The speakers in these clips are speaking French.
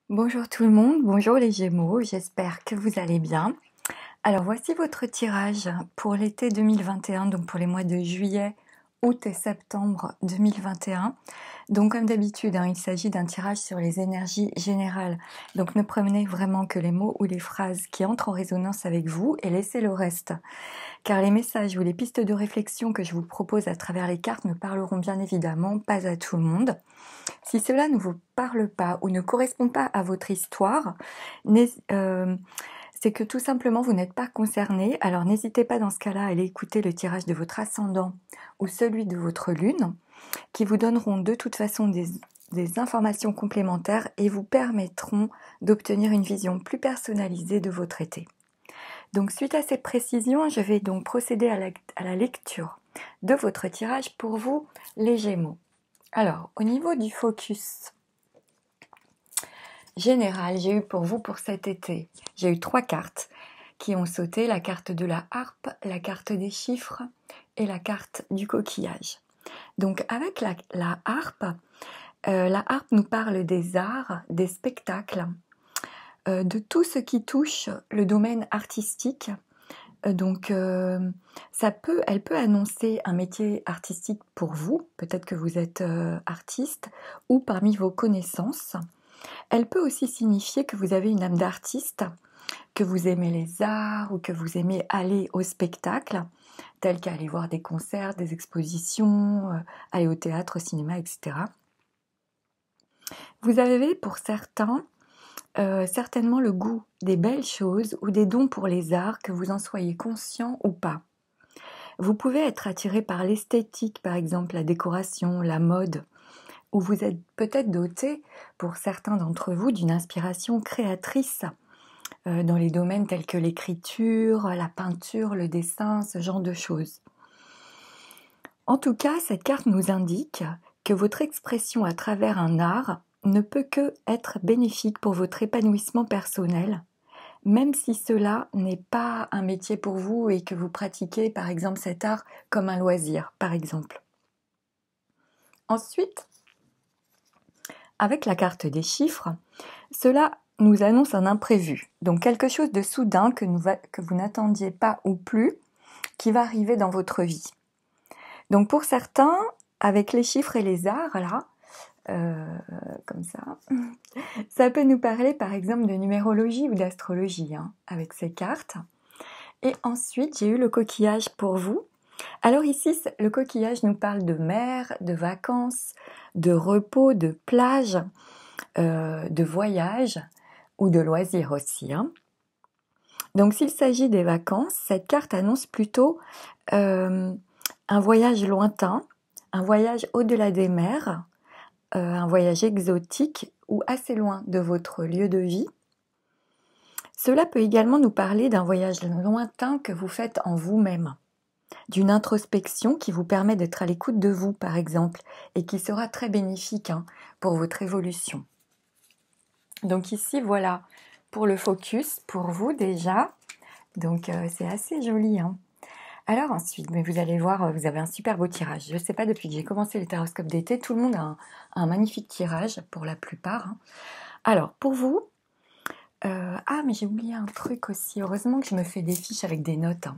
Bonjour tout le monde, bonjour les Gémeaux, j'espère que vous allez bien. Alors voici votre tirage pour l'été 2021, donc pour les mois de juillet, août et septembre 2021. Donc comme d'habitude, il s'agit d'un tirage sur les énergies générales. Donc ne prenez vraiment que les mots ou les phrases qui entrent en résonance avec vous et laissez le reste. Car les messages ou les pistes de réflexion que je vous propose à travers les cartes ne parleront bien évidemment pas à tout le monde. Si cela ne vous parle pas ou ne correspond pas à votre histoire, c'est que tout simplement vous n'êtes pas concerné. Alors n'hésitez pas dans ce cas-là à aller écouter le tirage de votre ascendant ou celui de votre lune, qui vous donneront de toute façon des informations complémentaires et vous permettront d'obtenir une vision plus personnalisée de votre été. Donc suite à ces précisions, je vais donc procéder à la lecture de votre tirage pour vous, les Gémeaux. Alors, au niveau du focus général, j'ai eu pour vous pour cet été, j'ai eu 3 cartes qui ont sauté, la carte de la harpe, la carte des chiffres et la carte du coquillage. Donc avec la harpe nous parle des arts, des spectacles, de tout ce qui touche le domaine artistique. Donc, elle peut annoncer un métier artistique pour vous, peut-être que vous êtes artiste, ou parmi vos connaissances. Elle peut aussi signifier que vous avez une âme d'artiste, que vous aimez les arts ou que vous aimez aller au spectacle, tel qu'aller voir des concerts, des expositions, aller au théâtre, au cinéma, etc. Vous avez pour certains certainement le goût des belles choses ou des dons pour les arts, que vous en soyez conscient ou pas. Vous pouvez être attiré par l'esthétique, par exemple la décoration, la mode, ou vous êtes peut-être doté, pour certains d'entre vous, d'une inspiration créatrice dans les domaines tels que l'écriture, la peinture, le dessin, ce genre de choses. En tout cas, cette carte nous indique que votre expression à travers un art ne peut que être bénéfique pour votre épanouissement personnel, même si cela n'est pas un métier pour vous et que vous pratiquez par exemple cet art comme un loisir, par exemple. Ensuite, avec la carte des chiffres, cela nous annonce un imprévu, donc quelque chose de soudain que vous n'attendiez pas ou plus, qui va arriver dans votre vie. Donc pour certains, avec les chiffres et les arts, là, comme ça peut nous parler par exemple de numérologie ou d'astrologie, avec ces cartes. Et ensuite, j'ai eu le coquillage pour vous. Alors ici, le coquillage nous parle de mer, de vacances, de repos, de plage, de voyage ou de loisirs aussi. Donc s'il s'agit des vacances, cette carte annonce plutôt un voyage lointain, un voyage au-delà des mers, un voyage exotique ou assez loin de votre lieu de vie. Cela peut également nous parler d'un voyage lointain que vous faites en vous-même, d'une introspection qui vous permet d'être à l'écoute de vous, par exemple, et qui sera très bénéfique pour votre évolution. Donc ici, voilà, pour le focus, pour vous déjà. Donc c'est assez joli. Alors ensuite, mais vous allez voir, vous avez un super beau tirage. Je ne sais pas, depuis que j'ai commencé les taroscopes d'été, tout le monde a un magnifique tirage, pour la plupart. Alors, pour vous, mais j'ai oublié un truc aussi. Heureusement que je me fais des fiches avec des notes.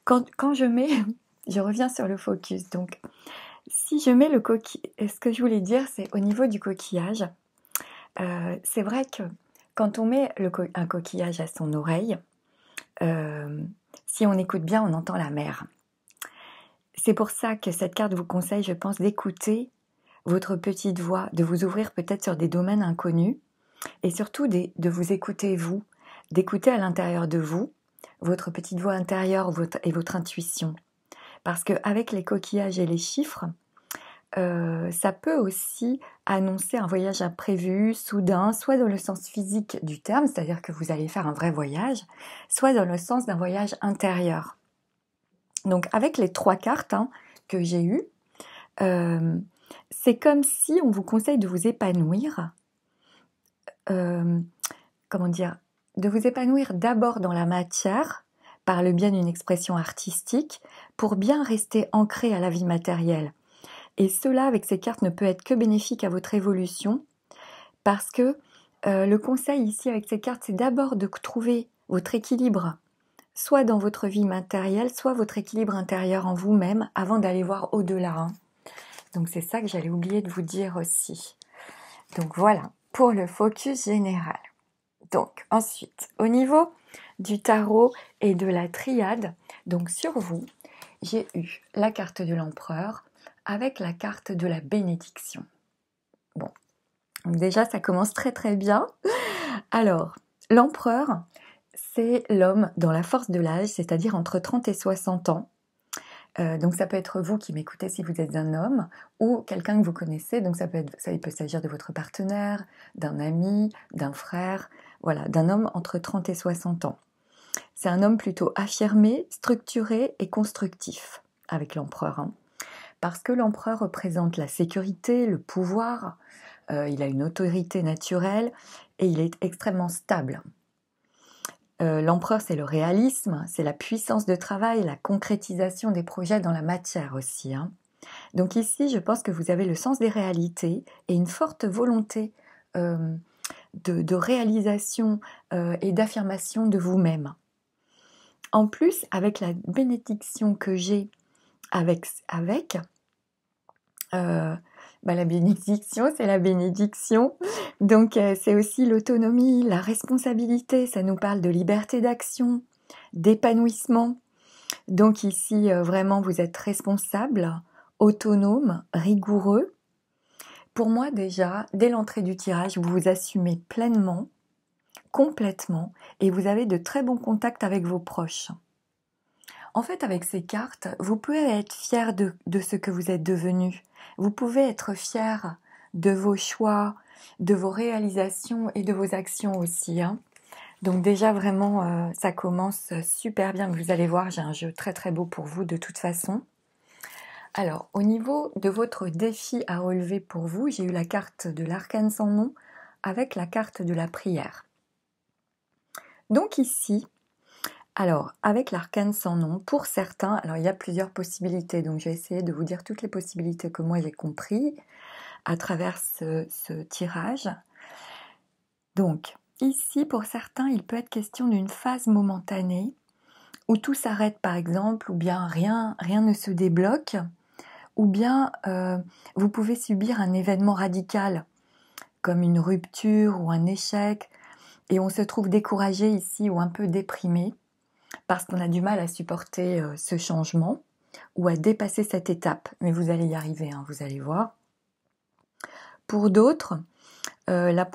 Quand je mets, je reviens sur le focus. Donc, si je mets le coquillage, ce que je voulais dire, c'est au niveau du coquillage. C'est vrai que quand on met un coquillage à son oreille, si on écoute bien, on entend la mer. C'est pour ça que cette carte vous conseille, je pense, d'écouter votre petite voix, de vous ouvrir peut-être sur des domaines inconnus et surtout de vous écouter vous, d'écouter à l'intérieur de vous votre petite voix intérieure et votre intuition. Parce qu'avec les coquillages et les chiffres, ça peut aussi annoncer un voyage imprévu, soudain, soit dans le sens physique du terme, c'est-à-dire que vous allez faire un vrai voyage, soit dans le sens d'un voyage intérieur. Donc avec les 3 cartes que j'ai eues, c'est comme si on vous conseille de vous épanouir, de vous épanouir d'abord dans la matière, par le biais d'une expression artistique, pour bien rester ancré à la vie matérielle. Et cela, avec ces cartes, ne peut être que bénéfique à votre évolution, parce que Le conseil ici avec ces cartes, c'est d'abord de trouver votre équilibre, soit dans votre vie matérielle, soit votre équilibre intérieur en vous-même, avant d'aller voir au-delà. Hein. Donc c'est ça que j'allais oublier de vous dire aussi. Donc voilà, pour le focus général. Donc ensuite, au niveau du tarot et de la triade, donc sur vous, j'ai eu la carte de l'empereur avec la carte de la bénédiction. Bon, donc déjà ça commence très très bien. Alors, l'empereur, c'est l'homme dans la force de l'âge, c'est-à-dire entre 30 et 60 ans. Donc ça peut être vous qui m'écoutez si vous êtes un homme ou quelqu'un que vous connaissez. Donc ça peut s'agir de votre partenaire, d'un ami, d'un frère, voilà, d'un homme entre 30 et 60 ans. C'est un homme plutôt affirmé, structuré et constructif avec l'empereur. Hein. Parce que l'empereur représente la sécurité, le pouvoir, il a une autorité naturelle et il est extrêmement stable. L'empereur, c'est le réalisme, c'est la puissance de travail, la concrétisation des projets dans la matière aussi. Hein. Donc ici, je pense que vous avez le sens des réalités et une forte volonté de réalisation et d'affirmation de vous-même. En plus, avec la bénédiction que j'ai la bénédiction, c'est la bénédiction. Donc c'est aussi l'autonomie, la responsabilité, ça nous parle de liberté d'action, d'épanouissement. Donc ici, vraiment, vous êtes responsable, autonome, rigoureux. Pour moi déjà, dès l'entrée du tirage, vous vous assumez pleinement, complètement, et vous avez de très bons contacts avec vos proches. En fait, avec ces cartes, vous pouvez être fier de ce que vous êtes devenu. Vous pouvez être fier de vos choix, de vos réalisations et de vos actions aussi. Hein. Donc déjà, vraiment, ça commence super bien. Vous allez voir, j'ai un jeu très très beau pour vous de toute façon. Alors, au niveau de votre défi à relever pour vous, j'ai eu la carte de l'arcane sans nom avec la carte de la prière. Donc ici, alors, avec l'arcane sans nom, pour certains, alors il y a plusieurs possibilités, donc je vais essayer de vous dire toutes les possibilités que moi j'ai compris à travers ce tirage. Donc, ici, pour certains, il peut être question d'une phase momentanée où tout s'arrête par exemple, ou bien rien ne se débloque, ou bien vous pouvez subir un événement radical, comme une rupture ou un échec, et on se trouve découragé ici ou un peu déprimé, parce qu'on a du mal à supporter ce changement ou à dépasser cette étape. Mais vous allez y arriver, hein, vous allez voir. Pour d'autres, la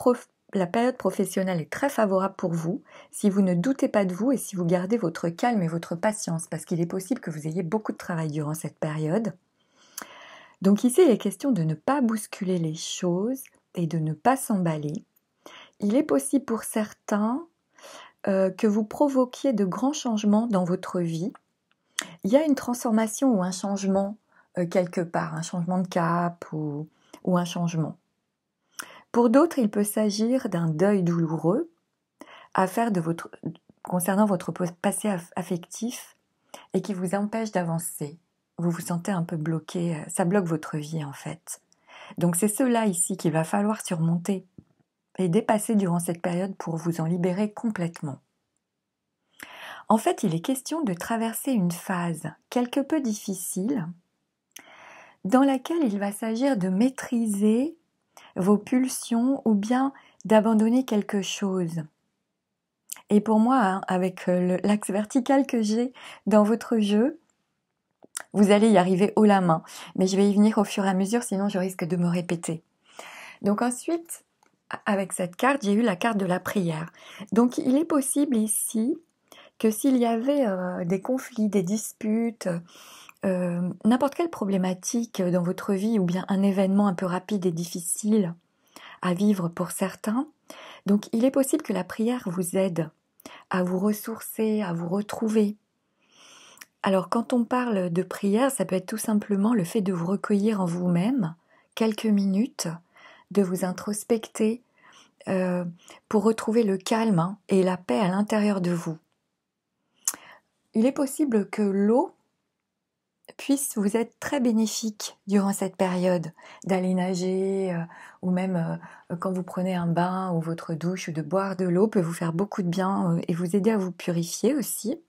période professionnelle est très favorable pour vous si vous ne doutez pas de vous et si vous gardez votre calme et votre patience, parce qu'il est possible que vous ayez beaucoup de travail durant cette période. Donc ici, il est question de ne pas bousculer les choses et de ne pas s'emballer. Il est possible pour certains que vous provoquiez de grands changements dans votre vie. Il y a une transformation ou un changement quelque part, un changement de cap ou un changement. Pour d'autres, il peut s'agir d'un deuil douloureux à faire concernant votre passé affectif et qui vous empêche d'avancer. Vous vous sentez un peu bloqué, ça bloque votre vie en fait. Donc c'est cela ici qu'il va falloir surmonter et dépasser durant cette période pour vous en libérer complètement. En fait, il est question de traverser une phase quelque peu difficile dans laquelle il va s'agir de maîtriser vos pulsions ou bien d'abandonner quelque chose. Et pour moi, hein, avec l'axe vertical que j'ai dans votre jeu, vous allez y arriver haut la main. Mais je vais y venir au fur et à mesure, sinon je risque de me répéter. Donc ensuite, avec cette carte, j'ai eu la carte de la prière. Donc il est possible ici que s'il y avait des conflits, des disputes, n'importe quelle problématique dans votre vie ou bien un événement un peu rapide et difficile à vivre pour certains, donc il est possible que la prière vous aide à vous ressourcer, à vous retrouver. Alors quand on parle de prière, ça peut être tout simplement le fait de vous recueillir en vous-même quelques minutes, de vous introspecter pour retrouver le calme et la paix à l'intérieur de vous. Il est possible que l'eau puisse vous être très bénéfique durant cette période, d'aller nager ou même quand vous prenez un bain ou votre douche ou de boire de l'eau peut vous faire beaucoup de bien et vous aider à vous purifier aussi.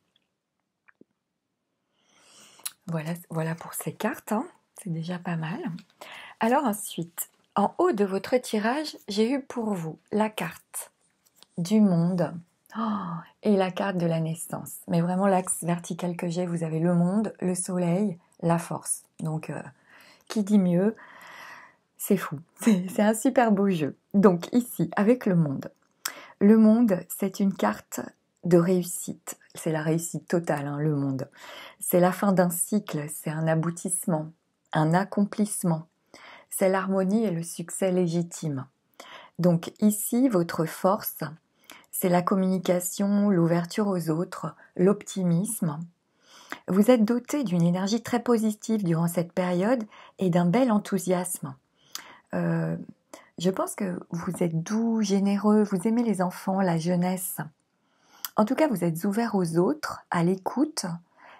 Voilà pour ces cartes, hein. C'est déjà pas mal. Alors ensuite, en haut de votre tirage, j'ai eu pour vous la carte du monde et la carte de la naissance. Mais vraiment l'axe vertical que j'ai, vous avez le monde, le soleil, la force. Donc, qui dit mieux? C'est fou. C'est un super beau jeu. Donc ici, avec le monde. Le monde, c'est une carte de réussite. C'est la réussite totale, hein, le monde. C'est la fin d'un cycle, c'est un aboutissement, un accomplissement. C'est l'harmonie et le succès légitime. Donc ici, votre force, c'est la communication, l'ouverture aux autres, l'optimisme. Vous êtes doté d'une énergie très positive durant cette période et d'un bel enthousiasme. Je pense que vous êtes doux, généreux, vous aimez les enfants, la jeunesse. En tout cas, vous êtes ouvert aux autres, à l'écoute,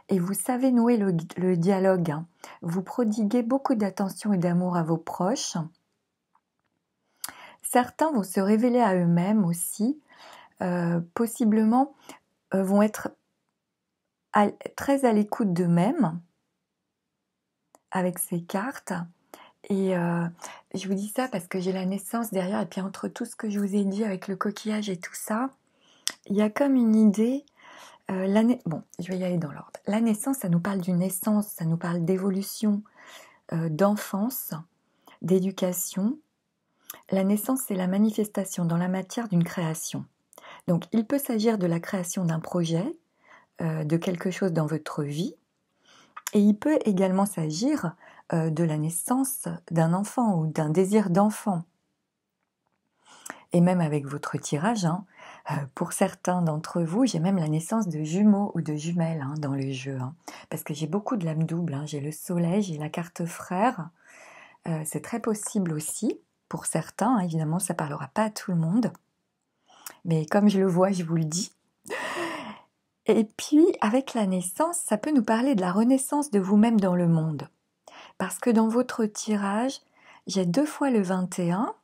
et vous savez nouer le dialogue. Vous prodiguez beaucoup d'attention et d'amour à vos proches. Certains vont se révéler à eux-mêmes aussi, possiblement vont être très à l'écoute d'eux-mêmes avec ces cartes. Et je vous dis ça parce que j'ai la naissance derrière, et puis entre tout ce que je vous ai dit avec le coquillage et tout ça, il y a comme une idée. Bon, je vais y aller dans l'ordre. La naissance, ça nous parle d'une naissance, ça nous parle d'évolution, d'enfance, d'éducation. La naissance, c'est la manifestation dans la matière d'une création. Donc, il peut s'agir de la création d'un projet, de quelque chose dans votre vie, et il peut également s'agir de la naissance d'un enfant ou d'un désir d'enfant. Et même avec votre tirage, hein, pour certains d'entre vous, j'ai même la naissance de jumeaux ou de jumelles hein, dans le jeu. Hein, parce que j'ai beaucoup de lames doubles. Hein, j'ai le soleil, j'ai la carte frère. C'est très possible aussi pour certains. Hein, évidemment, ça ne parlera pas à tout le monde. Mais comme je le vois, je vous le dis. Et puis, avec la naissance, ça peut nous parler de la renaissance de vous-même dans le monde. Parce que dans votre tirage, j'ai 2 fois le 21,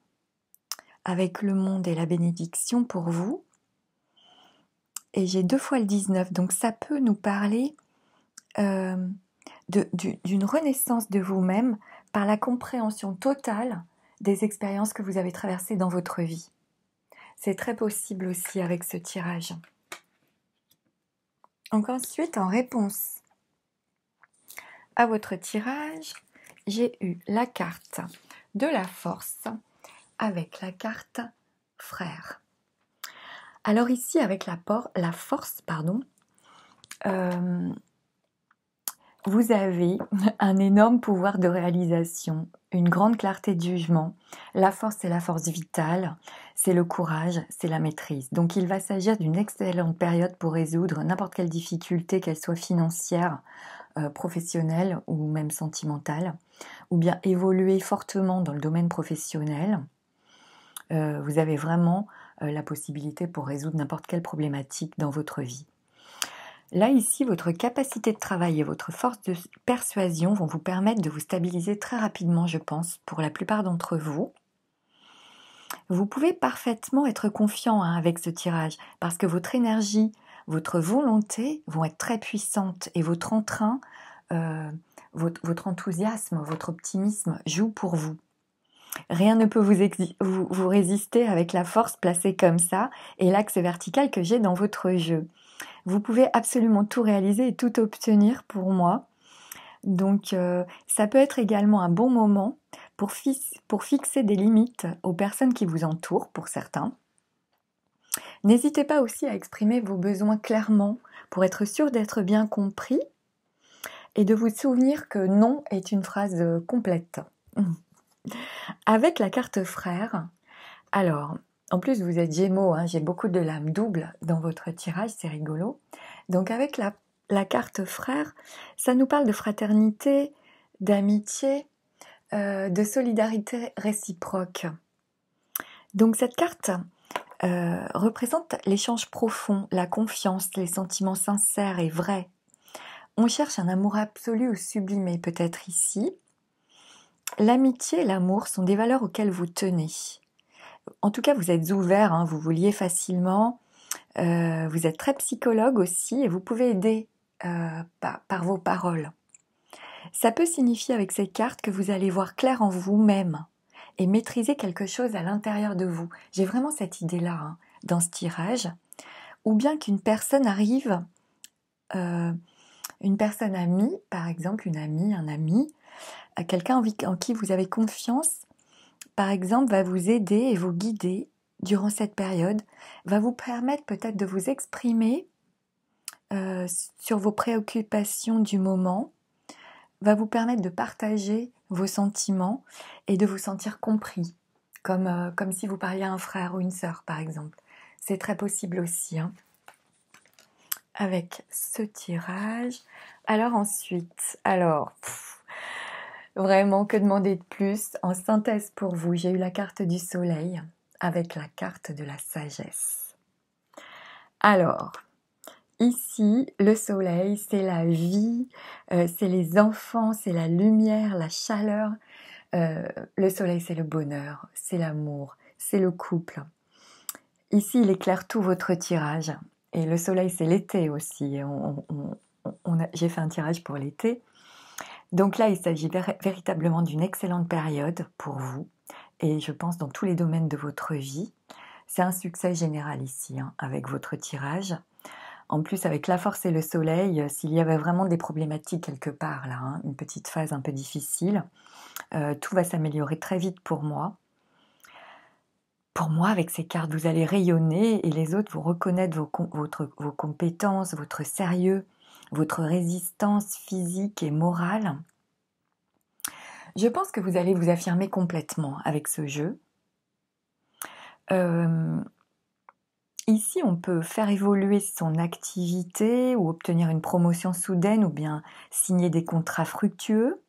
avec le monde et la bénédiction pour vous. Et j'ai 2 fois le 19. Donc ça peut nous parler d'une renaissance de vous-même par la compréhension totale des expériences que vous avez traversées dans votre vie. C'est très possible aussi avec ce tirage. Donc ensuite, en réponse à votre tirage, j'ai eu la carte de la force avec la carte frère. Alors ici, avec la force, vous avez un énorme pouvoir de réalisation, une grande clarté de jugement. La force, c'est la force vitale, c'est le courage, c'est la maîtrise. Donc il va s'agir d'une excellente période pour résoudre n'importe quelle difficulté, qu'elle soit financière, professionnelle ou même sentimentale, ou bien évoluer fortement dans le domaine professionnel. Vous avez vraiment la possibilité pour résoudre n'importe quelle problématique dans votre vie. Là, ici, votre capacité de travail et votre force de persuasion vont vous permettre de vous stabiliser très rapidement, je pense, pour la plupart d'entre vous. Vous pouvez parfaitement être confiant avec ce tirage, parce que votre énergie, votre volonté vont être très puissantes et votre entrain, votre enthousiasme, votre optimisme joue pour vous. Rien ne peut vous résister avec la force placée comme ça et l'axe vertical que j'ai dans votre jeu. Vous pouvez absolument tout réaliser et tout obtenir pour moi. Donc, ça peut être également un bon moment pour fixer des limites aux personnes qui vous entourent, pour certains. N'hésitez pas aussi à exprimer vos besoins clairement pour être sûr d'être bien compris et de vous souvenir que non est une phrase complète. Avec la carte frère, alors, en plus vous êtes Gémeaux, hein, j'ai beaucoup de lames doubles dans votre tirage, c'est rigolo. Donc avec la carte frère, ça nous parle de fraternité, d'amitié, de solidarité réciproque. Donc cette carte représente l'échange profond, la confiance, les sentiments sincères et vrais. on cherche un amour absolu ou sublimé peut-être ici. L'amitié et l'amour sont des valeurs auxquelles vous tenez. En tout cas, vous êtes ouvert, hein, vous vous liez facilement. Vous êtes très psychologue aussi et vous pouvez aider par vos paroles. Ça peut signifier avec cette carte que vous allez voir clair en vous-même et maîtriser quelque chose à l'intérieur de vous. J'ai vraiment cette idée-là hein, dans ce tirage. Ou bien qu'une personne arrive, une personne amie, par exemple une amie, un ami, quelqu'un en qui vous avez confiance, par exemple, va vous aider et vous guider durant cette période, va vous permettre peut-être de vous exprimer sur vos préoccupations du moment, va vous permettre de partager vos sentiments et de vous sentir compris, comme si vous parliez à un frère ou une sœur, par exemple. C'est très possible aussi, hein. Avec ce tirage. Alors ensuite, vraiment, que demander de plus? En synthèse pour vous, j'ai eu la carte du soleil avec la carte de la sagesse. Alors, ici, le soleil, c'est la vie, c'est les enfants, c'est la lumière, la chaleur. Le soleil, c'est le bonheur, c'est l'amour, c'est le couple. Ici, il éclaire tout votre tirage. Et le soleil, c'est l'été aussi. J'ai fait un tirage pour l'été. Donc là, il s'agit véritablement d'une excellente période pour vous. Et je pense dans tous les domaines de votre vie. C'est un succès général ici, hein, avec votre tirage. En plus, avec la force et le soleil, s'il y avait vraiment des problématiques quelque part, là, hein, une petite phase un peu difficile, tout va s'améliorer très vite pour moi. Pour moi, avec ces cartes, vous allez rayonner et les autres vont reconnaître vos compétences, votre sérieux, votre résistance physique et morale. Je pense que vous allez vous affirmer complètement avec ce jeu. Ici, on peut faire évoluer son activité ou obtenir une promotion soudaine ou bien signer des contrats fructueux.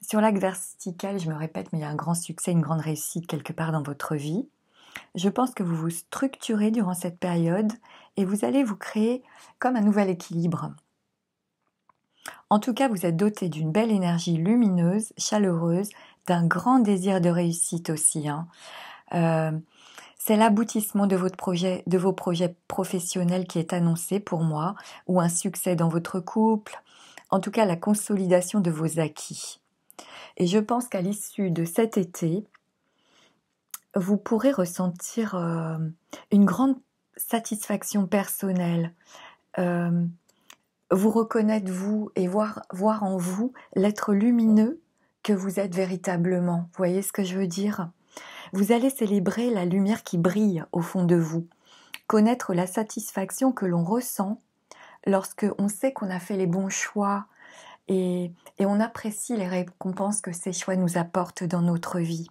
Sur l'axe vertical, je me répète, mais il y a un grand succès, une grande réussite quelque part dans votre vie. Je pense que vous vous structurez durant cette période et vous allez vous créer comme un nouvel équilibre. En tout cas, vous êtes doté d'une belle énergie lumineuse, chaleureuse, d'un grand désir de réussite aussi, hein. C'est l'aboutissement de vos projets professionnels qui est annoncé pour moi, ou un succès dans votre couple, en tout cas la consolidation de vos acquis. Et je pense qu'à l'issue de cet été, vous pourrez ressentir une grande satisfaction personnelle, vous reconnaître vous et voir en vous l'être lumineux que vous êtes véritablement. Vous voyez ce que je veux dire ? Vous allez célébrer la lumière qui brille au fond de vous, connaître la satisfaction que l'on ressent lorsque on sait qu'on a fait les bons choix et on apprécie les récompenses que ces choix nous apportent dans notre vie.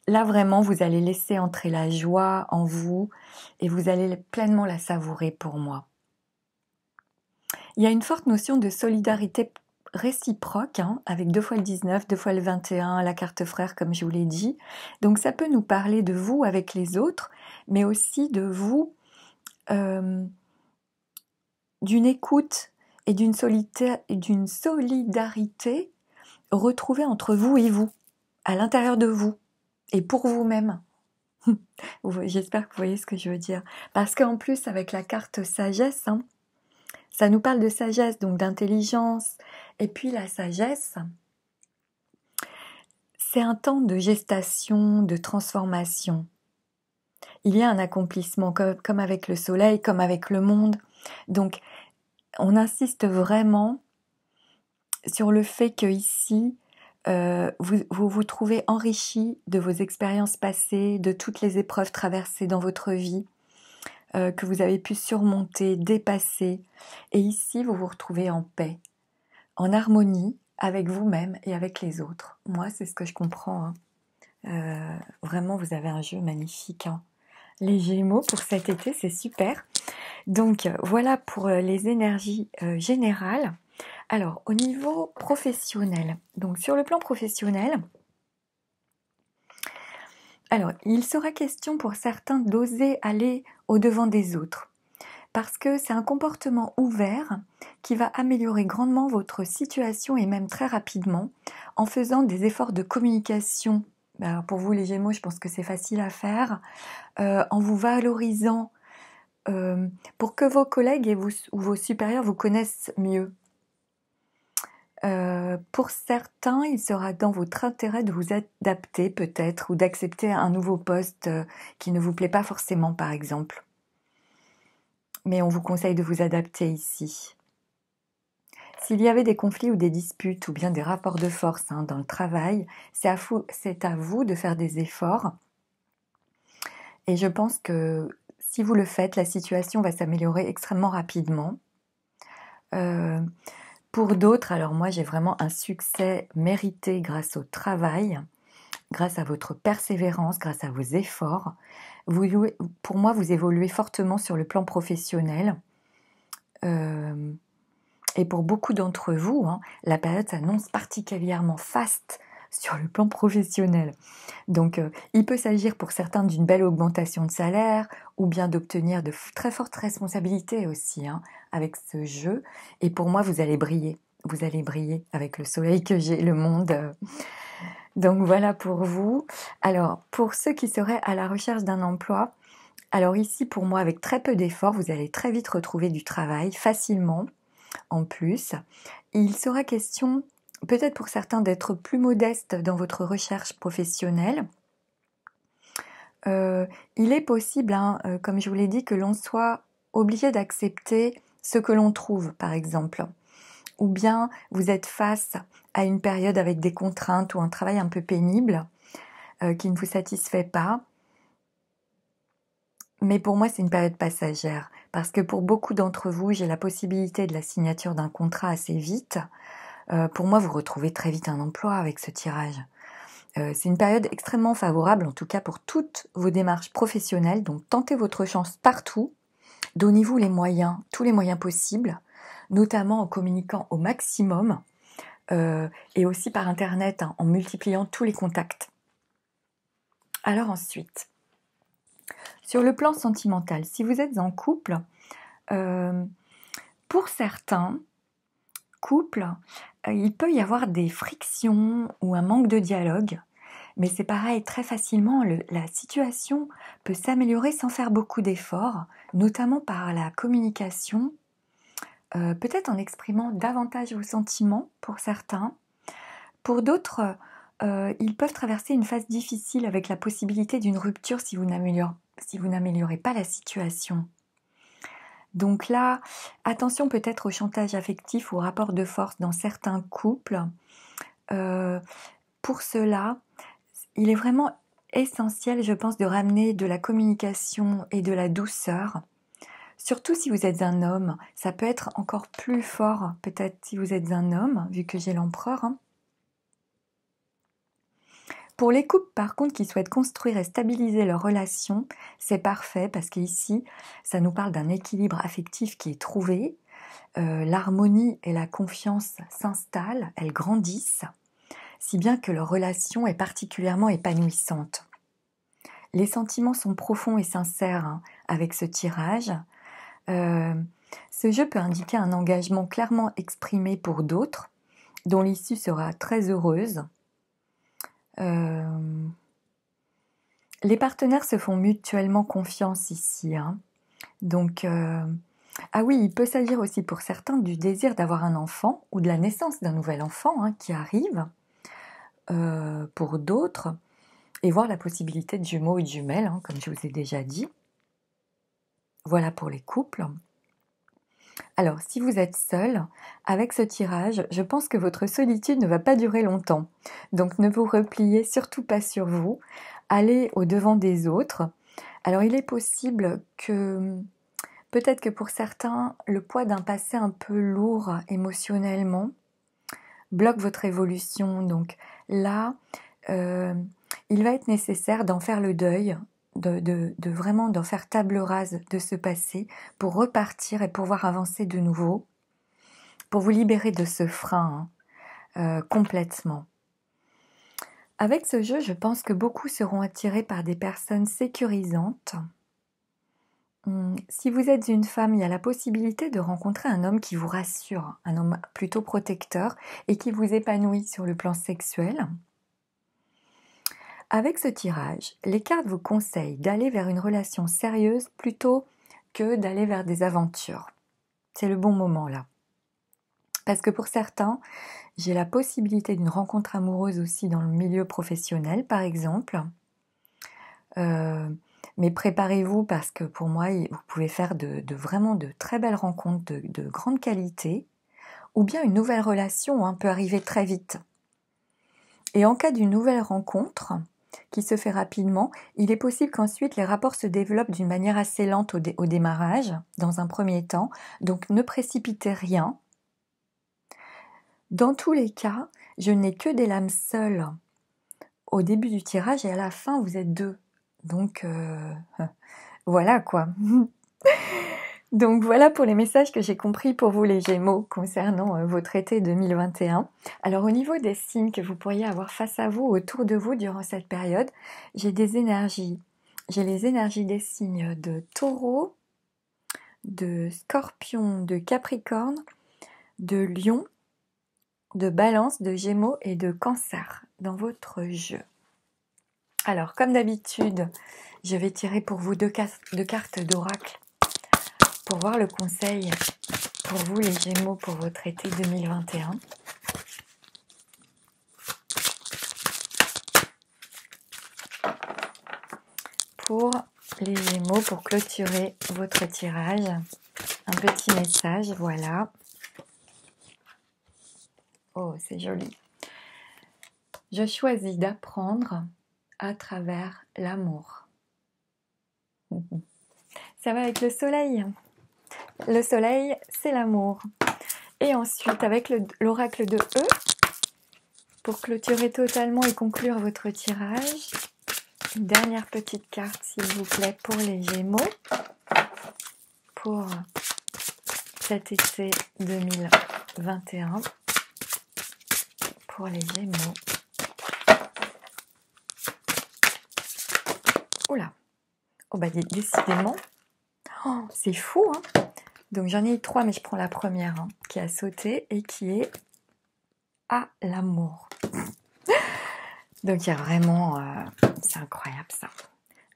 Là vraiment, vous allez laisser entrer la joie en vous et vous allez pleinement la savourer pour moi. Il y a une forte notion de solidarité réciproque, hein, avec 2 fois le 19, 2 fois le 21, la carte frère comme je vous l'ai dit. Donc ça peut nous parler de vous avec les autres, mais aussi de vous, d'une écoute et d'une solidarité retrouvée entre vous et vous, à l'intérieur de vous, et pour vous-même. J'espère que vous voyez ce que je veux dire. Parce qu'en plus, avec la carte sagesse, hein, ça nous parle de sagesse, donc d'intelligence. Et puis la sagesse, c'est un temps de gestation, de transformation. Il y a un accomplissement, comme avec le soleil, comme avec le monde. Donc, on insiste vraiment sur le fait que ici, vous trouvez enrichi de vos expériences passées, de toutes les épreuves traversées dans votre vie, que vous avez pu surmonter, dépasser. Et ici, vous vous retrouvez en paix, en harmonie avec vous-même et avec les autres. Moi, c'est ce que je comprends, hein. Vraiment, vous avez un jeu magnifique, hein. Les Gémeaux pour cet été, c'est super. Donc, voilà pour les énergies générales. Alors, au niveau professionnel, donc sur le plan professionnel, alors, il sera question pour certains d'oser aller au-devant des autres. parce que c'est un comportement ouvert qui va améliorer grandement votre situation et même très rapidement en faisant des efforts de communication. Alors pour vous les Gémeaux, je pense que c'est facile à faire, en vous valorisant pour que vos collègues et ou vos supérieurs vous connaissent mieux. Pour certains, il sera dans votre intérêt de vous adapter peut-être ou d'accepter un nouveau poste qui ne vous plaît pas forcément par exemple. Mais on vous conseille de vous adapter ici. S'il y avait des conflits ou des disputes ou bien des rapports de force dans le travail, c'est à vous de faire des efforts. Et je pense que si vous le faites, la situation va s'améliorer extrêmement rapidement. Pour d'autres, alors moi j'ai vraiment un succès mérité grâce au travail, grâce à votre persévérance, grâce à vos efforts. Pour moi, vous évoluez fortement sur le plan professionnel. Et pour beaucoup d'entre vous, la période s'annonce particulièrement faste sur le plan professionnel. Donc, il peut s'agir pour certains d'une belle augmentation de salaire ou bien d'obtenir de très fortes responsabilités aussi avec ce jeu. Et pour moi, vous allez briller. Vous allez briller avec le soleil que j'ai, le monde. Donc voilà pour vous. Alors, pour ceux qui seraient à la recherche d'un emploi, alors ici, pour moi, avec très peu d'efforts, vous allez très vite retrouver du travail facilement. En plus, il sera question, peut-être pour certains, d'être plus modeste dans votre recherche professionnelle. Il est possible, comme je vous l'ai dit, que l'on soit obligé d'accepter ce que l'on trouve, par exemple. Ou bien vous êtes face à une période avec des contraintes ou un travail un peu pénible qui ne vous satisfait pas. Mais pour moi, c'est une période passagère, parce que pour beaucoup d'entre vous, j'ai la possibilité de la signature d'un contrat assez vite. Pour moi, vous retrouvez très vite un emploi avec ce tirage. C'est une période extrêmement favorable, en tout cas pour toutes vos démarches professionnelles. Donc, tentez votre chance partout. Donnez-vous les moyens, tous les moyens possibles, notamment en communiquant au maximum et aussi par Internet, en multipliant tous les contacts. Alors ensuite, sur le plan sentimental, si vous êtes en couple, pour certains couples, il peut y avoir des frictions ou un manque de dialogue. Mais c'est pareil, très facilement, la situation peut s'améliorer sans faire beaucoup d'efforts, notamment par la communication, peut-être en exprimant davantage vos sentiments pour certains. Pour d'autres, ils peuvent traverser une phase difficile avec la possibilité d'une rupture si vous n'améliorez pas la situation. Donc là, attention peut-être au chantage affectif ou au rapport de force dans certains couples. Pour cela, il est vraiment essentiel, je pense, de ramener de la communication et de la douceur. Surtout si vous êtes un homme, ça peut être encore plus fort, peut-être si vous êtes un homme, vu que j'ai l'empereur. Pour les couples, par contre, qui souhaitent construire et stabiliser leur relation, c'est parfait parce qu'ici, ça nous parle d'un équilibre affectif qui est trouvé. L'harmonie et la confiance s'installent, elles grandissent, si bien que leur relation est particulièrement épanouissante. Les sentiments sont profonds et sincères avec ce tirage. Ce jeu peut indiquer un engagement clairement exprimé pour d'autres, dont l'issue sera très heureuse. Les partenaires se font mutuellement confiance ici. Donc, ah oui, il peut s'agir aussi pour certains du désir d'avoir un enfant ou de la naissance d'un nouvel enfant qui arrive. Pour d'autres, et voir la possibilité de jumeaux ou de jumelles, comme je vous ai déjà dit. Voilà pour les couples. Alors, si vous êtes seul, avec ce tirage, je pense que votre solitude ne va pas durer longtemps. Donc, ne vous repliez surtout pas sur vous. Allez au-devant des autres. Alors, il est possible que, peut-être que pour certains, le poids d'un passé un peu lourd émotionnellement bloque votre évolution. Donc là, il va être nécessaire d'en faire le deuil, de vraiment d'en faire table rase de ce passé pour repartir et pouvoir avancer de nouveau, pour vous libérer de ce frein complètement. Avec ce jeu, je pense que beaucoup seront attirés par des personnes sécurisantes, Si vous êtes une femme, il y a la possibilité de rencontrer un homme qui vous rassure, un homme plutôt protecteur et qui vous épanouit sur le plan sexuel. Avec ce tirage, les cartes vous conseillent d'aller vers une relation sérieuse plutôt que d'aller vers des aventures. C'est le bon moment là. Parce que pour certains, j'ai la possibilité d'une rencontre amoureuse aussi dans le milieu professionnel, par exemple. Mais préparez-vous parce que pour moi, vous pouvez faire vraiment de très belles rencontres de grande qualité, ou bien une nouvelle relation peut arriver très vite. Et en cas d'une nouvelle rencontre qui se fait rapidement, il est possible qu'ensuite les rapports se développent d'une manière assez lente au démarrage, dans un premier temps. Donc ne précipitez rien. Dans tous les cas, je n'ai que des lames seules au début du tirage et à la fin vous êtes 2. Donc voilà quoi. Donc voilà pour les messages que j'ai compris pour vous les Gémeaux concernant votre été 2021. Alors au niveau des signes que vous pourriez avoir face à vous, autour de vous durant cette période, j'ai des énergies. J'ai les énergies des signes de Taureau, de Scorpion, de Capricorne, de Lion, de Balance, de Gémeaux et de Cancer dans votre jeu. Alors comme d'habitude, je vais tirer pour vous deux cartes d'oracle pour voir le conseil pour vous les Gémeaux pour votre été 2021. Pour les Gémeaux, pour clôturer votre tirage, un petit message, voilà. Oh, c'est joli. Je choisis d'apprendre à travers l'amour. Ça va avec le soleil. Le soleil, c'est l'amour. Et ensuite, avec l'oracle de E, pour clôturer totalement et conclure votre tirage, une dernière petite carte, s'il vous plaît, pour les Gémeaux, pour cet été 2021, pour les Gémeaux. Oula, oh bah décidément, oh, c'est fou, hein. Donc j'en ai eu 3, mais je prends la première qui a sauté et qui est à l'amour. Donc il y a vraiment, c'est incroyable ça.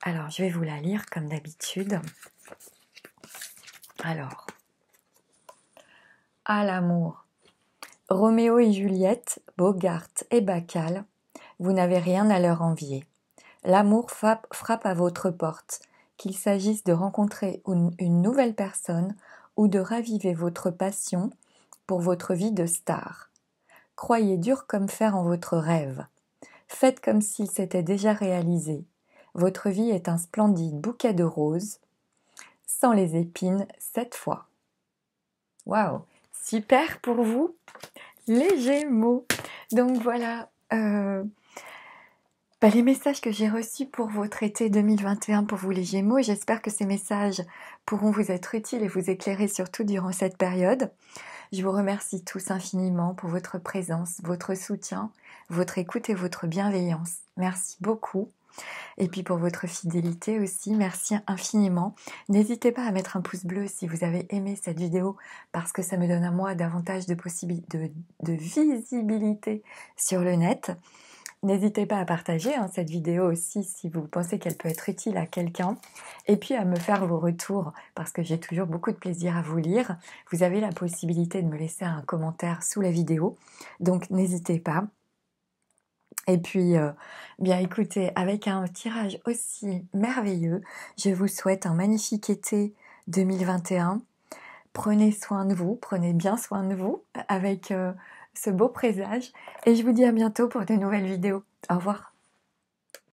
Alors je vais vous la lire comme d'habitude. Alors, à l'amour. Roméo et Juliette, Bogart et Bacchal, vous n'avez rien à leur envier. L'amour frappe à votre porte, qu'il s'agisse de rencontrer une nouvelle personne ou de raviver votre passion pour votre vie de star. Croyez dur comme fer en votre rêve. Faites comme s'il s'était déjà réalisé. Votre vie est un splendide bouquet de roses, sans les épines cette fois. Waouh, super pour vous, les Gémeaux. Donc voilà, les messages que j'ai reçus pour votre été 2021 pour vous les Gémeaux. J'espère que ces messages pourront vous être utiles et vous éclairer surtout durant cette période. Je vous remercie tous infiniment pour votre présence, votre soutien, votre écoute et votre bienveillance. Merci beaucoup. Et puis pour votre fidélité aussi, merci infiniment. N'hésitez pas à mettre un pouce bleu si vous avez aimé cette vidéo parce que ça me donne à moi davantage de visibilité sur le net. N'hésitez pas à partager cette vidéo aussi si vous pensez qu'elle peut être utile à quelqu'un. Et puis à me faire vos retours parce que j'ai toujours beaucoup de plaisir à vous lire. Vous avez la possibilité de me laisser un commentaire sous la vidéo. Donc n'hésitez pas. Et puis, bien écoutez, avec un tirage aussi merveilleux, je vous souhaite un magnifique été 2021. Prenez soin de vous, prenez bien soin de vous avec ce beau présage. Et je vous dis à bientôt pour de nouvelles vidéos. Au revoir.